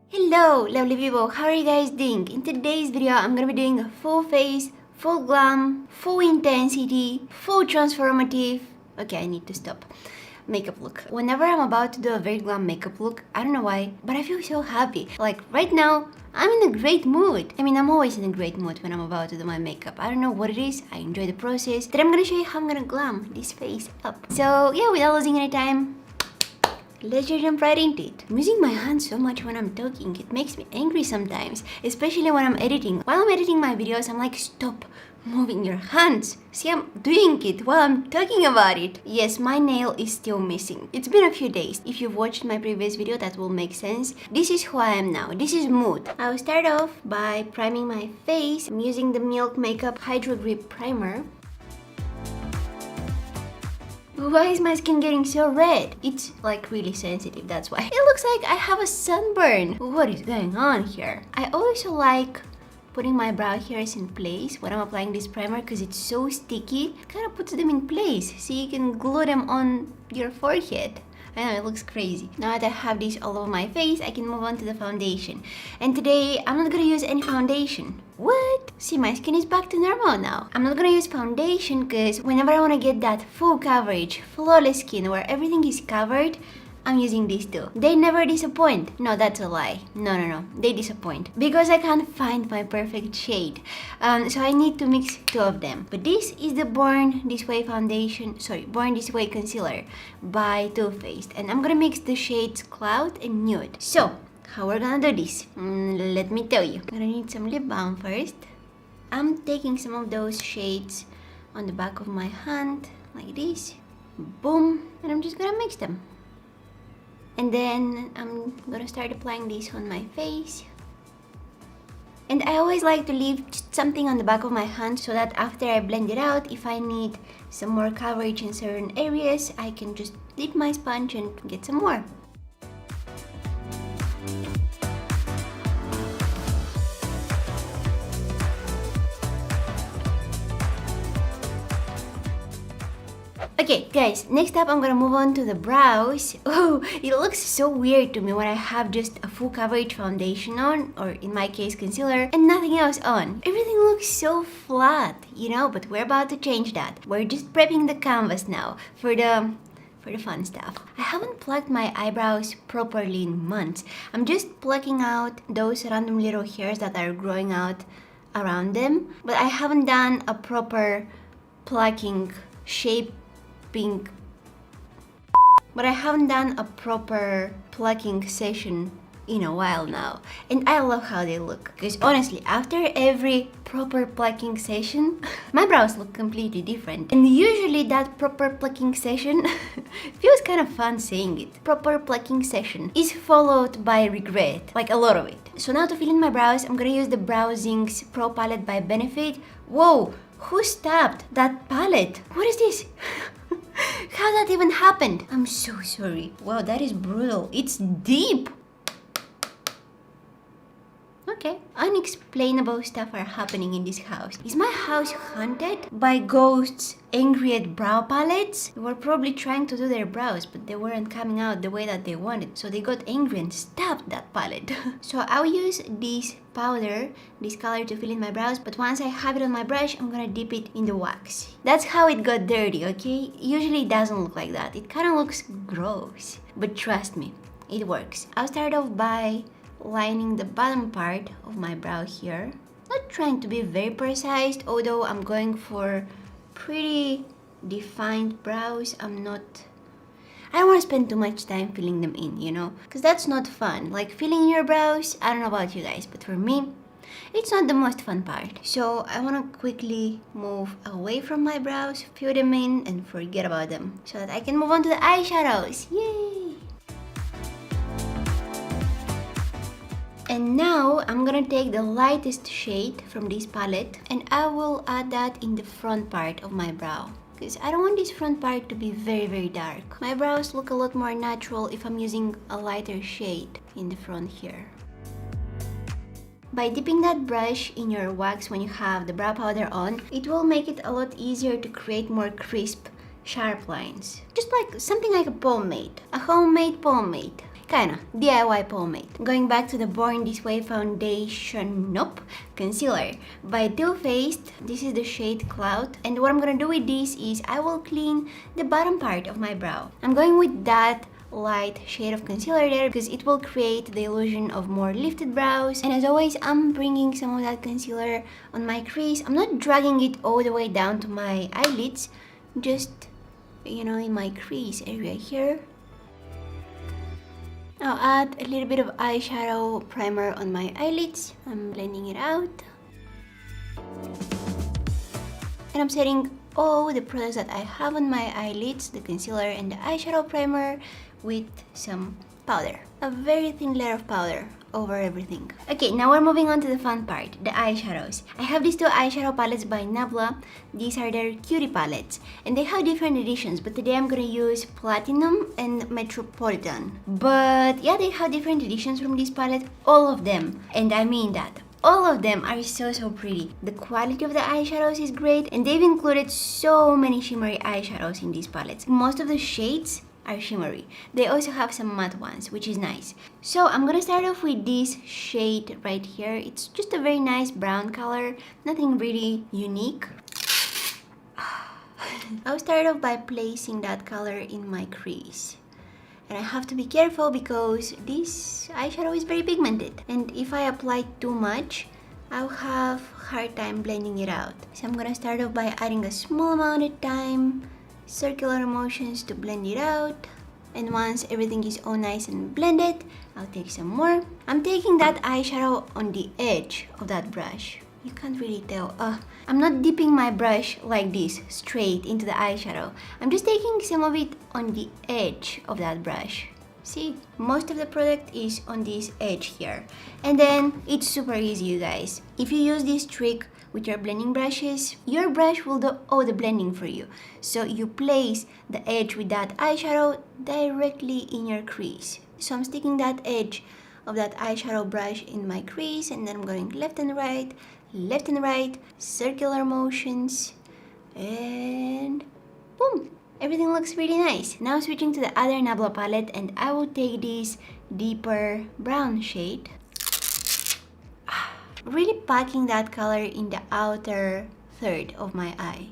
Hello, lovely people. How are you guys doing? In today's video, I'm gonna be doing a full face, full glam, full intensity, full transformative. Okay, I need to stop. Makeup look. Whenever I'm about to do a very glam makeup look, I don't know why, but I feel so happy. Like right now, I'm in a great mood. I mean, I'm always in a great mood when I'm about to do my makeup. I don't know what it is. I enjoy the process. Today I'm gonna show you how I'm gonna glam this face up. So yeah, without losing any time, let's just jump right into it. I'm using my hands so much when I'm talking. It makes me angry sometimes, especially when I'm editing. While I'm editing my videos, I'm like, stop moving your hands. See, I'm doing it while I'm talking about it. Yes, my nail is still missing. It's been a few days. If you've watched my previous video, that will make sense. This is who I am now. This is mood. I'll start off by priming my face. I'm using the Milk Makeup Hydro Grip Primer. Why is my skin getting so red? It's like really sensitive, that's why. It looks like I have a sunburn. What is going on here? I also like putting my brow hairs in place when I'm applying this primer because it's so sticky. It kind of puts them in place so you can glue them on your forehead. I know, it looks crazy. Now that I have this all over my face, I can move on to the foundation. And today, I'm not gonna use any foundation. What? See, my skin is back to normal now. I'm not gonna use foundation because whenever I wanna get that full coverage, flawless skin where everything is covered, I'm using these two. They never disappoint. No, that's a lie. No. They disappoint. Because I can't find my perfect shade. So I need to mix two of them. But this is the Born This Way concealer by Too Faced. And I'm gonna mix the shades Cloud and Nude. So, how we're gonna do this? Let me tell you. I'm gonna need some lip balm first. I'm taking some of those shades on the back of my hand, like this. Boom. And I'm just gonna mix them. And then I'm gonna start applying this on my face. And I always like to leave something on the back of my hand so that after I blend it out, if I need some more coverage in certain areas, I can just dip my sponge and get some more. Okay, guys, next up I'm gonna move on to the brows. Oh, it looks so weird to me when I have just a full coverage foundation on, or in my case concealer, and nothing else on. Everything looks so flat, you know, but we're about to change that. We're just prepping the canvas now for the fun stuff. I haven't plucked my eyebrows properly in months. I'm just plucking out those random little hairs that are growing out around them, but I haven't done a proper plucking shape. But I haven't done a proper plucking session in a while now, and I love how they look because honestly, after every proper plucking session, my brows look completely different. And usually that proper plucking session feels kind of fun saying it. Proper plucking session is followed by regret, like a lot of it. So now to fill in my brows, I'm gonna use the Browsing's Pro Palette by Benefit. Whoa, who stabbed that palette? What is this? How that even happened? I'm so sorry. Wow, that is brutal. It's deep. Okay. Unexplainable stuff are happening in this house. Is my house haunted by ghosts angry at brow palettes? They were probably trying to do their brows, but they weren't coming out the way that they wanted. So they got angry and stabbed that palette. So I'll use this powder, this color to fill in my brows, but once I have it on my brush, I'm gonna dip it in the wax. That's how it got dirty, okay? Usually it doesn't look like that. It kind of looks gross. But trust me, it works. I'll start off by lining the bottom part of my brow here. Not trying to be very precise, although I'm going for pretty defined brows. I don't want to spend too much time filling them in, you know? Because that's not fun. Like filling in your brows, I don't know about you guys, but for me, it's not the most fun part. So I want to quickly move away from my brows, fill them in, and forget about them. So that I can move on to the eyeshadows. Yay! And now I'm gonna take the lightest shade from this palette and I will add that in the front part of my brow. Because I don't want this front part to be very dark. My brows look a lot more natural if I'm using a lighter shade in the front here. By dipping that brush in your wax when you have the brow powder on, it will make it a lot easier to create more crisp, sharp lines. Just like something like a pomade, a homemade pomade. Kinda. DIY pomade. Going back to the Born This Way foundation, nope, concealer by Too Faced. This is the shade Cloud. And what I'm gonna do with this is I will clean the bottom part of my brow. I'm going with that light shade of concealer there because it will create the illusion of more lifted brows. And as always, I'm bringing some of that concealer on my crease. I'm not dragging it all the way down to my eyelids, just, you know, in my crease area here. I'll add a little bit of eyeshadow primer on my eyelids. I'm blending it out. And I'm setting all the products that I have on my eyelids, the concealer and the eyeshadow primer, with some powder. A very thin layer of powder over everything. Okay, now we're moving on to the fun part, the eyeshadows. I have these two eyeshadow palettes by Nabla. These are their cutie palettes, and they have different editions, but today I'm gonna use Platinum and Metropolitan. But yeah, they have different editions from this palette, all of them, and I mean that. All of them are so pretty. The quality of the eyeshadows is great, and they've included so many shimmery eyeshadows in these palettes. Most of the shades are shimmery. They also have some matte ones, which is nice. So I'm gonna start off with this shade right here. It's just a very nice brown color, nothing really unique. I'll start off by placing that color in my crease. And I have to be careful because this eyeshadow is very pigmented. And if I apply too much, I'll have a hard time blending it out. So I'm gonna start off by adding a small amount at a time, circular motions to blend it out. And once everything is all nice and blended, I'll take some more. I'm taking that eyeshadow on the edge of that brush. You can't really tell. I'm not dipping my brush like this straight into the eyeshadow. I'm just taking some of it on the edge of that brush. See, most of the product is on this edge here. And then it's super easy, you guys. If you use this trick with your blending brushes, your brush will do all the blending for you. So you place the edge with that eyeshadow directly in your crease. So I'm sticking that edge of that eyeshadow brush in my crease, and then I'm going left and right, circular motions, and boom! Everything looks really nice. Now switching to the other Nabla palette, and I will take this deeper brown shade. Really packing that color in the outer third of my eye.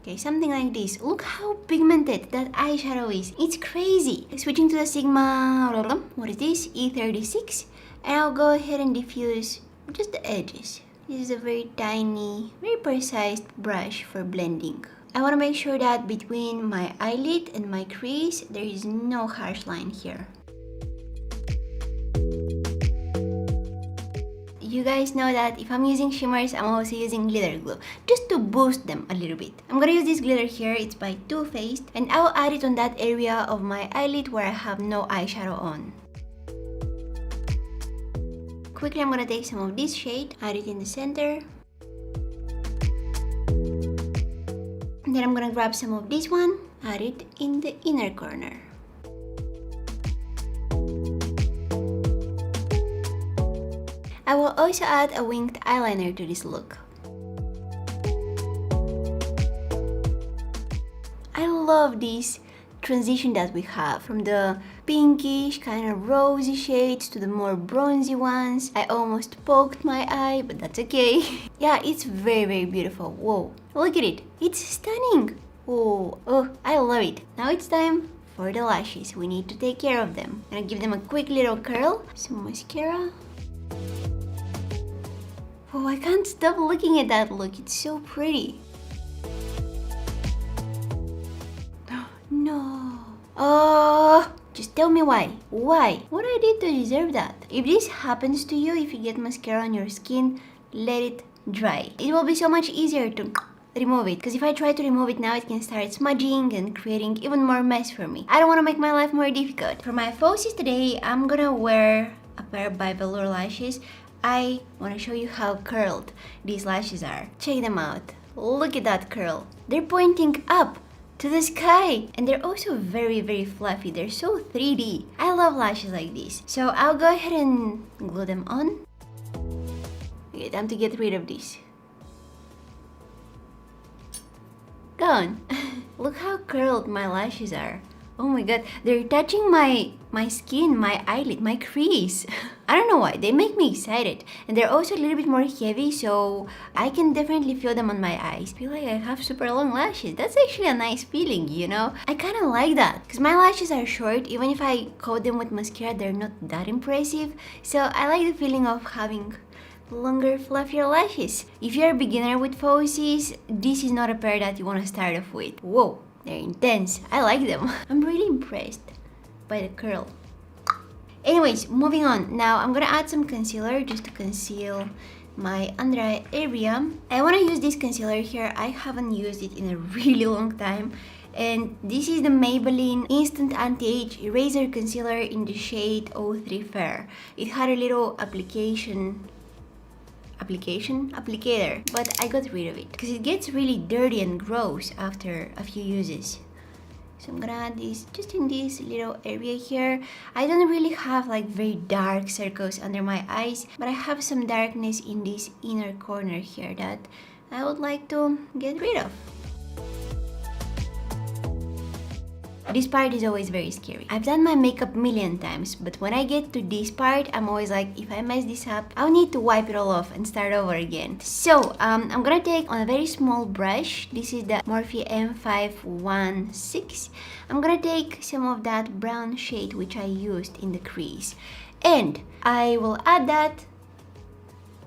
Okay, something like this. Look how pigmented that eyeshadow is. It's crazy. Switching to the Sigma, what is this? E36. And I'll go ahead and diffuse just the edges. This is a very tiny, very precise brush for blending. I want to make sure that between my eyelid and my crease, there is no harsh line here. You guys know that if I'm using shimmers, I'm also using glitter glue, just to boost them a little bit. I'm gonna use this glitter here, it's by Too Faced, and I'll add it on that area of my eyelid where I have no eyeshadow on. Quickly, I'm gonna take some of this shade, add it in the center. And then I'm gonna grab some of this one, add it in the inner corner. I will also add a winged eyeliner to this look. I love this transition that we have from the pinkish kind of rosy shades to the more bronzy ones. I almost poked my eye, but that's okay. Yeah, it's very beautiful. Whoa, look at it. It's stunning. Oh, I love it. Now it's time for the lashes. We need to take care of them. I'm gonna give them a quick little curl. Some mascara. Oh, I can't stop looking at that look. It's so pretty. No. Oh, just tell me why. Why? What I did to deserve that? If this happens to you, if you get mascara on your skin, let it dry. It will be so much easier to remove it, because if I try to remove it now, it can start smudging and creating even more mess for me. I don't want to make my life more difficult. For my falsies today, I'm gonna wear a pair by Velour lashes. I want to show you how curled these lashes are. Check them out. Look at that curl. They're pointing up to the sky, and they're also very fluffy. They're so 3D. I love lashes like this. So I'll go ahead and glue them on. Okay, time to get rid of this. Gone. Look how curled my lashes are. Oh my god, they're touching my skin, my eyelid, my crease. I don't know why, they make me excited. And they're also a little bit more heavy, so I can definitely feel them on my eyes. I feel like I have super long lashes. That's actually a nice feeling, you know? I kind of like that, because my lashes are short. Even if I coat them with mascara, they're not that impressive. So I like the feeling of having longer, fluffier lashes. If you're a beginner with falsies, this is not a pair that you want to start off with. Whoa, they're intense. I like them. I'm really impressed by the curl. Anyways, moving on. Now I'm gonna add some concealer just to conceal my under eye area. I want to use this concealer here. I haven't used it in a really long time. And this is the Maybelline Instant Anti-Age Eraser Concealer in the shade 03 Fair. It had a little applicator, but I got rid of it because it gets really dirty and gross after a few uses. So I'm gonna add this just in this little area here. I don't really have like very dark circles under my eyes, but I have some darkness in this inner corner here that I would like to get rid of. This part is always very scary. I've done my makeup a million times, but when I get to this part, I'm always like, if I mess this up, I'll need to wipe it all off and start over again. So, I'm gonna take on a very small brush. This is the Morphe M516. I'm gonna take some of that brown shade which I used in the crease. And I will add that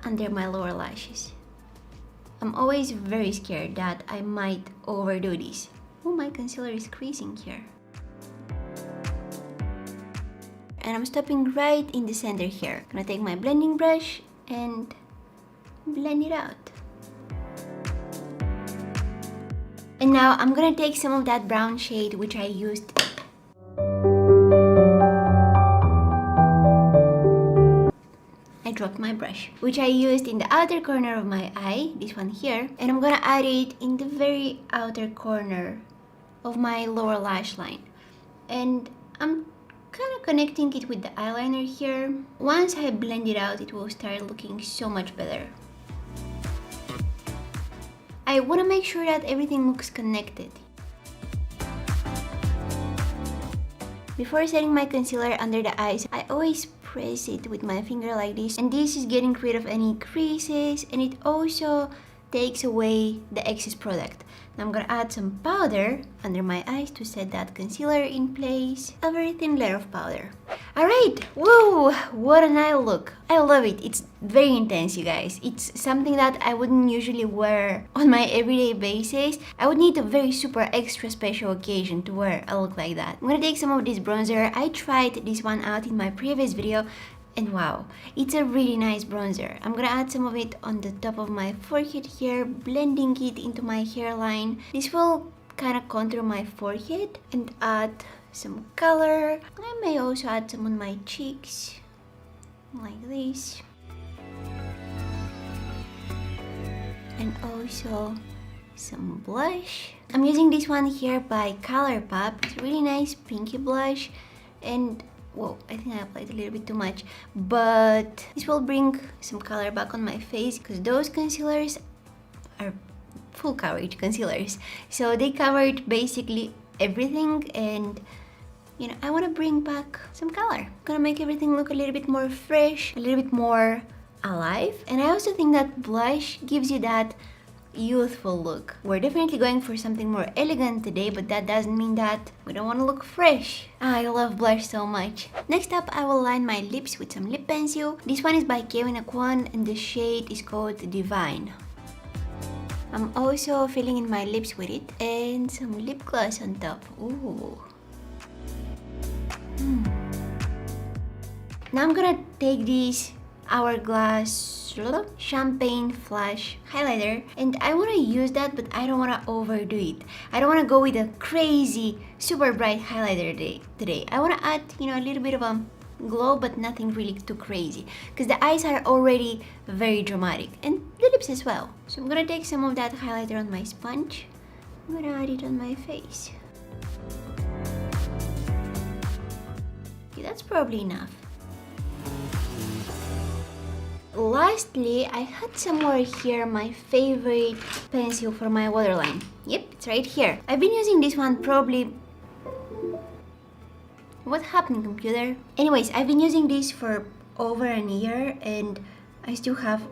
under my lower lashes. I'm always very scared that I might overdo this. Oh, my concealer is creasing here. And I'm stopping right in the center here. I'm gonna take my blending brush and blend it out. And now I'm gonna take some of that brown shade which I used. I dropped my brush, which I used in the outer corner of my eye, this one here. And I'm gonna add it in the very outer corner of my lower lash line. And I'm kind of connecting it with the eyeliner here. Once I blend it out, it will start looking so much better. I want to make sure that everything looks connected. Before setting my concealer under the eyes, I always press it with my finger like this, and this is getting rid of any creases, and it also takes away the excess product. Now I'm gonna add some powder under my eyes to set that concealer in place. A very thin layer of powder. Alright, whoa, what an eye look. I love it. It's very intense, you guys. It's something that I wouldn't usually wear on my everyday basis. I would need a very super extra special occasion to wear a look like that. I'm gonna take some of this bronzer. I tried this one out in my previous video, and wow, it's a really nice bronzer. I'm gonna add some of it on the top of my forehead here, blending it into my hairline. This will kind of contour my forehead and add some color. I may also add some on my cheeks, like this. And also some blush. I'm using this one here by ColourPop. It's a really nice pinky blush, and whoa, I think I applied a little bit too much, but this will bring some color back on my face because those concealers are full coverage concealers. So they covered basically everything, and you know, I want to bring back some color. I'm gonna make everything look a little bit more fresh, a little bit more alive. And I also think that blush gives you that youthful look. We're definitely going for something more elegant today, but that doesn't mean that we don't want to look fresh. I love blush so much. Next up, I will line my lips with some lip pencil. This one is by Kevyn Aucoin and the shade is called Divine. I'm also filling in my lips with it and some lip gloss on top. Ooh. Now I'm gonna take this Hourglass Champagne Flash highlighter, and I want to use that, but I don't want to overdo it. I don't want to go with a crazy super bright highlighter today. I want to add, you know, a little bit of a glow, but nothing really too crazy, because the eyes are already very dramatic, and the lips as well. So I'm gonna take some of that highlighter on my sponge. I'm gonna add it on my face. Okay, that's probably enough. Lastly, I had somewhere here my favorite pencil for my waterline. Yep, it's right here. I've been using this one probably What happened, computer? Anyways, I've been using this for over a year and I still have...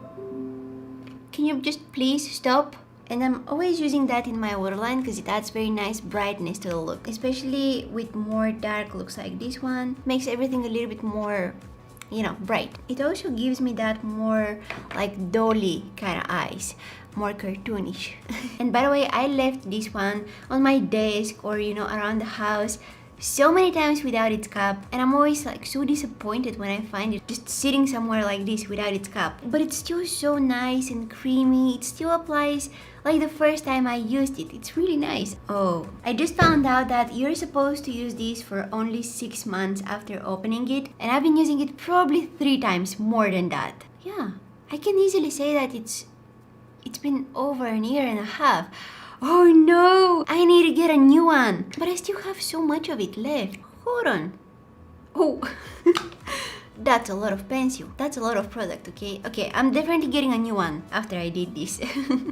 Can you just please stop? And I'm always using that in my waterline because it adds very nice brightness to the look. Especially with more dark looks like this one. Makes everything a little bit more, you know, bright. It also gives me that more like dolly kind of eyes. More cartoonish. And by the way, I left this one on my desk or, you know, around the house so many times without its cap, and I'm always like so disappointed when I find it just sitting somewhere like this without its cap. But it's still so nice and creamy. It still applies like the first time I used it. It's really nice. Oh, I just found out that you're supposed to use this for only 6 months after opening it, and I've been using it probably 3 times more than that. Yeah, I can easily say that it's been over a year and a half. Oh no! I need to get a new one! But I still have so much of it left. Hold on. Oh, that's a lot of pencil. That's a lot of product, okay? Okay, I'm definitely getting a new one after I did this.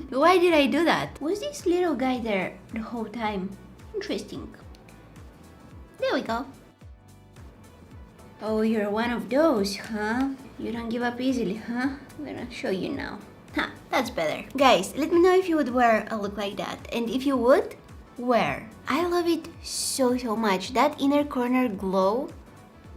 Why did I do that? Was this little guy there the whole time? Interesting. There we go. Oh, you're one of those, huh? You don't give up easily, huh? I'm gonna show you now. Huh, that's better. Guys, let me know if you would wear a look like that. And if you would, where? I love it so much. That inner corner glow,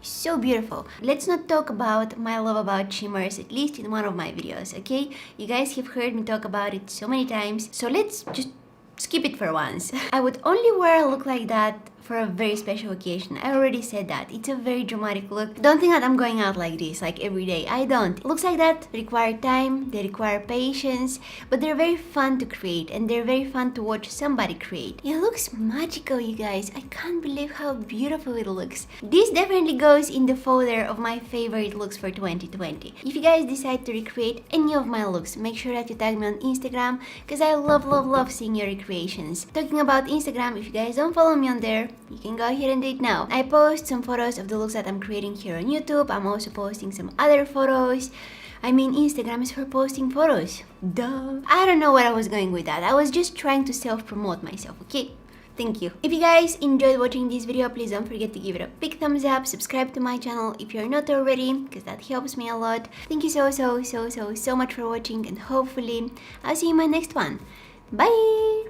so beautiful. Let's not talk about my love about shimmers, at least in one of my videos, okay? You guys have heard me talk about it so many times, so let's just skip it for once. I would only wear a look like that for a very special occasion. I already said that. It's a very dramatic look. Don't think that I'm going out like this, like every day. I don't. Looks like that require time, they require patience, but they're very fun to create and they're very fun to watch somebody create. It looks magical, you guys. I can't believe how beautiful it looks. This definitely goes in the folder of my favorite looks for 2020. If you guys decide to recreate any of my looks, make sure that you tag me on Instagram because I love seeing your recreations. Talking about Instagram, if you guys don't follow me on there, you can go ahead and do it now. I post some photos of the looks that I'm creating here on YouTube. I'm also posting some other photos. I mean, Instagram is for posting photos. Duh. I don't know where I was going with that. I was just trying to self-promote myself, okay? Thank you. If you guys enjoyed watching this video, please don't forget to give it a big thumbs up. Subscribe to my channel if you're not already, because that helps me a lot. Thank you so much for watching, and hopefully I'll see you in my next one. Bye!